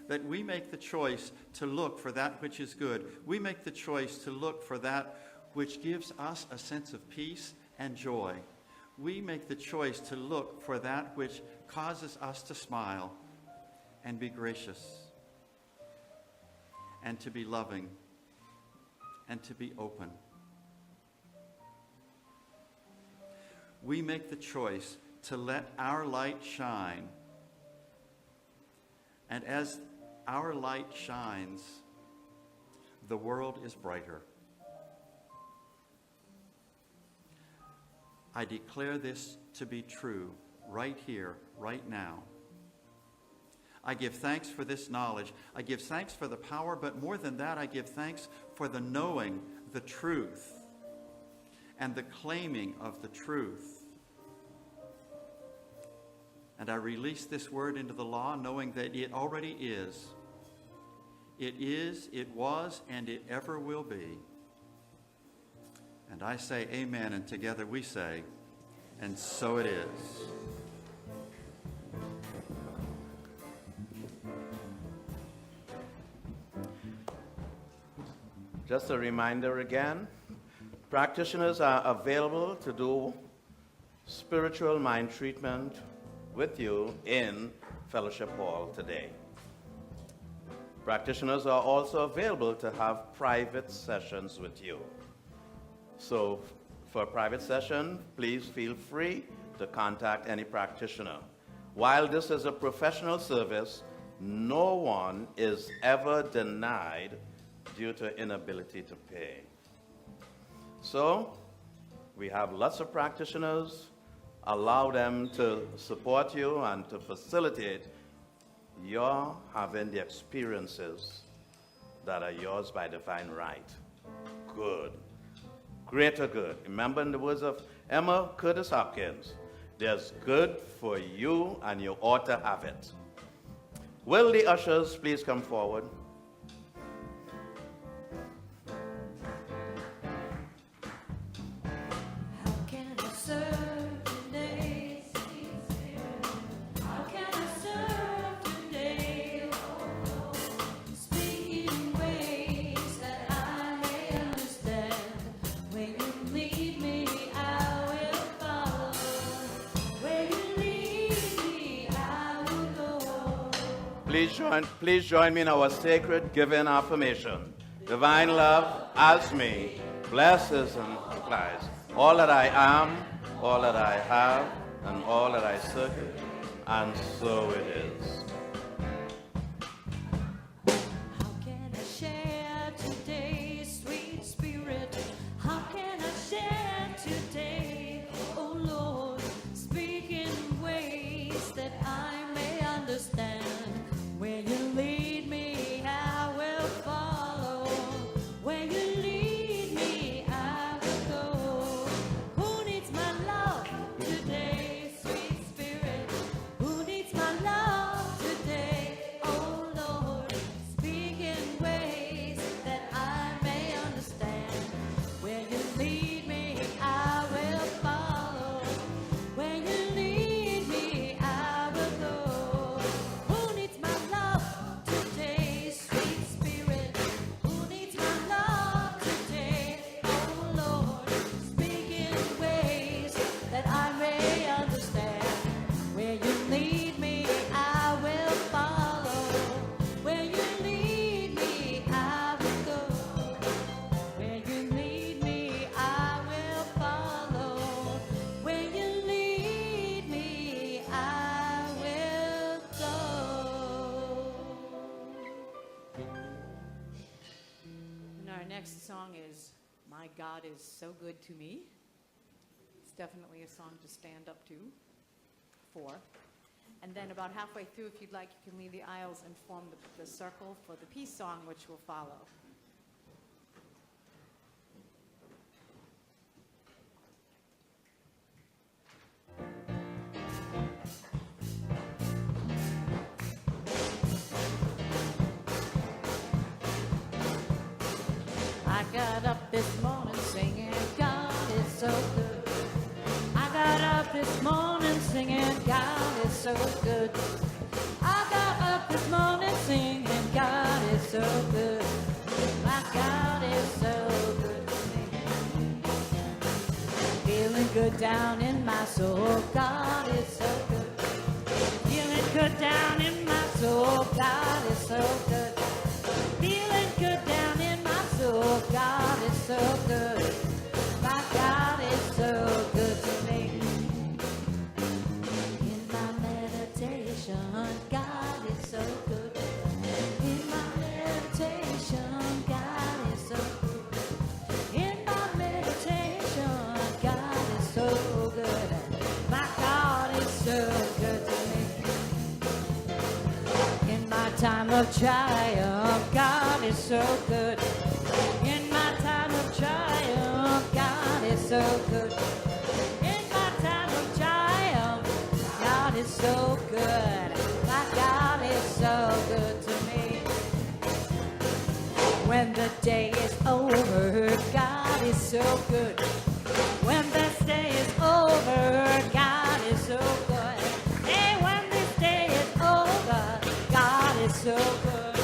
that we make the choice to look for that which is good. We make the choice to look for that which gives us a sense of peace and joy. We make the choice to look for that which causes us to smile and be gracious and to be loving and to be open. We make the choice to let our light shine. And as our light shines, the world is brighter. I declare this to be true right here, right now. I give thanks for this knowledge. I give thanks for the power, but more than that, I give thanks for the knowing the truth and the claiming of the truth. And I release this word into the law, knowing that it already is. It is, it was, and it ever will be. And I say amen, and together we say, and so it is. Just a reminder again, practitioners are available to do spiritual mind treatment with you in Fellowship Hall today. Practitioners are also available to have private sessions with you. So for a private session, please feel free to contact any practitioner. While this is a professional service, no one is ever denied due to inability to pay. So we have lots of practitioners. Allow them to support you and to facilitate your having the experiences that are yours by divine right. Good. Greater good. Remember in the words of Emma Curtis Hopkins, there's good for you and you ought to have it. Will the ushers please come forward? Lead me, I will Please join me in our sacred giving affirmation. Divine love as me blesses and supplies all that I am, all that I have, and all that I seek, and so it is. How can I share today, sweet spirit? How can I share today, oh Lord? Speak in ways that I may understand. Where you lead me, I will follow. Where you lead me, I will go. Who needs my love today, sweet spirit? Who needs my love today, oh Lord? Speak in ways that I may understand. Where you lead me, I will follow. Where you lead me, I will go. Who needs my love today, sweet spirit? Who needs my love today, oh Lord? Speak in ways that I may understand. Where you lead me, I will follow. Where you lead me, I will go. Where you lead me, I will follow. Where you lead me, I will go. And our next song is My God is So Good to Me. It's definitely a song to stand up to for. And then about halfway through, if you'd like, you can leave the aisles and form the circle for the peace song, which will follow. I got up this morning singing, God is so good. I got up this morning singing, God is so good. I got up this morning singing, God is so good. My God is so good to me. Feeling good down in my soul, God is so good. Feeling good down in my soul, God is so good. Feeling good down in my soul, God is so good. My God is so good to me. In my meditation, God is so good. In my meditation, God is so good. In my meditation, God is so good. My God is so good to me. In my time of triumph, God is so good. In my time of triumph, God is so good. In my time of triumph, God is so good. My God is so good to me. When the day is over, God is so good. When this day is over, God is so good. Hey, when this day is over, God is so good.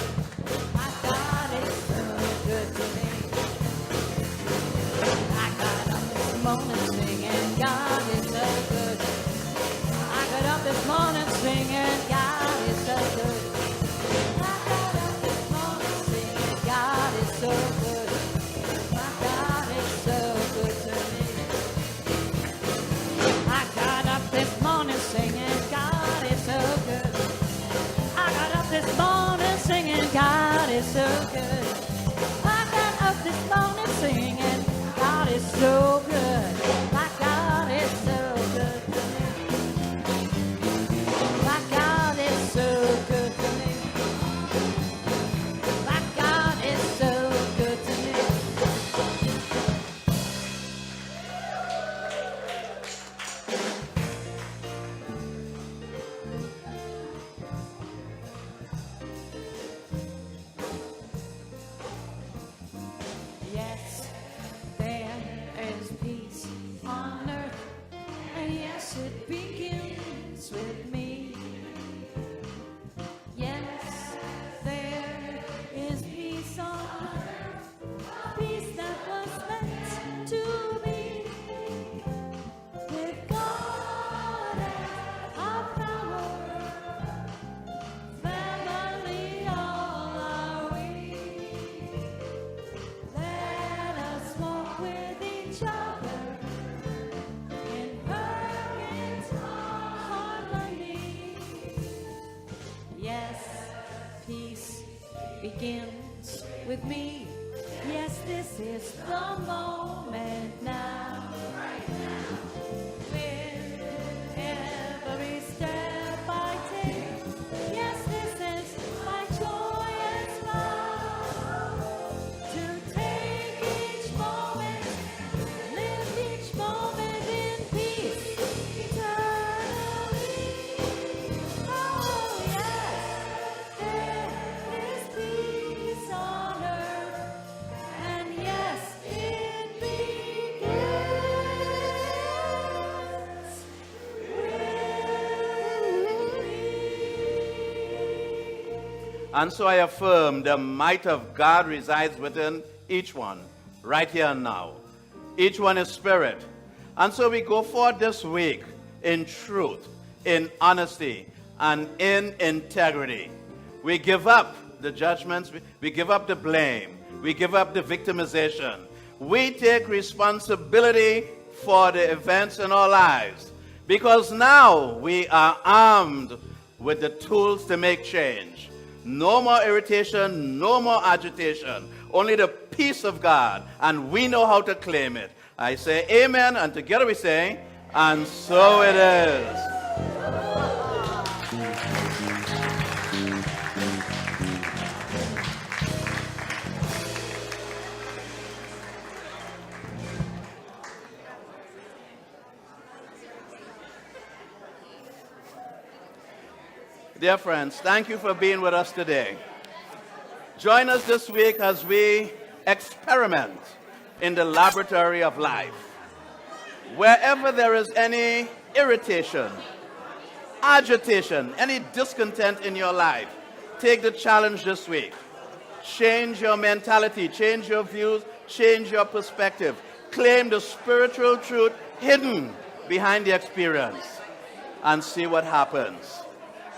My God is so good to me. I got up this morning singing, God is so good. I got up this morning singing, God is so good. I got up this morning singing, God is so good. My God is so good to me. I got up this morning singing, God is so good. I got up this morning singing, God is so good. I got up this morning singing, God is so good. My God is so good to me. My God is so good to me. My God is so good to me. Yes, there is with me. Yes, this is the moment now. With every step I take, yes, this is my joyous vow. To take each moment, live each moment in peace eternally. Oh, yes, there is peace on earth, and yes, it begins with me. And so I affirm the might of God resides within each one, right here and now. Each one is spirit. And so we go forth this week in truth, in honesty, and in integrity. We give up the judgments, we give up the blame, we give up the victimization. We take responsibility for the events in our lives, because now we are armed with the tools to make change. No more irritation, no more agitation, only the peace of God, and we know how to claim it. I say amen, and together we say, and so it is. Dear friends, thank you for being with us today. Join us this week as we experiment in the laboratory of life. Wherever there is any irritation, agitation, any discontent in your life, take the challenge this week. Change your mentality, change your views, change your perspective. Claim the spiritual truth hidden behind the experience and see what happens.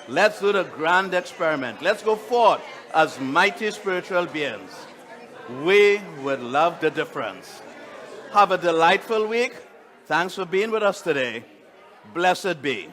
Let's do the grand experiment. Let's go forth as mighty spiritual beings. We would love the difference. Have a delightful week. Thanks for being with us today. Blessed be.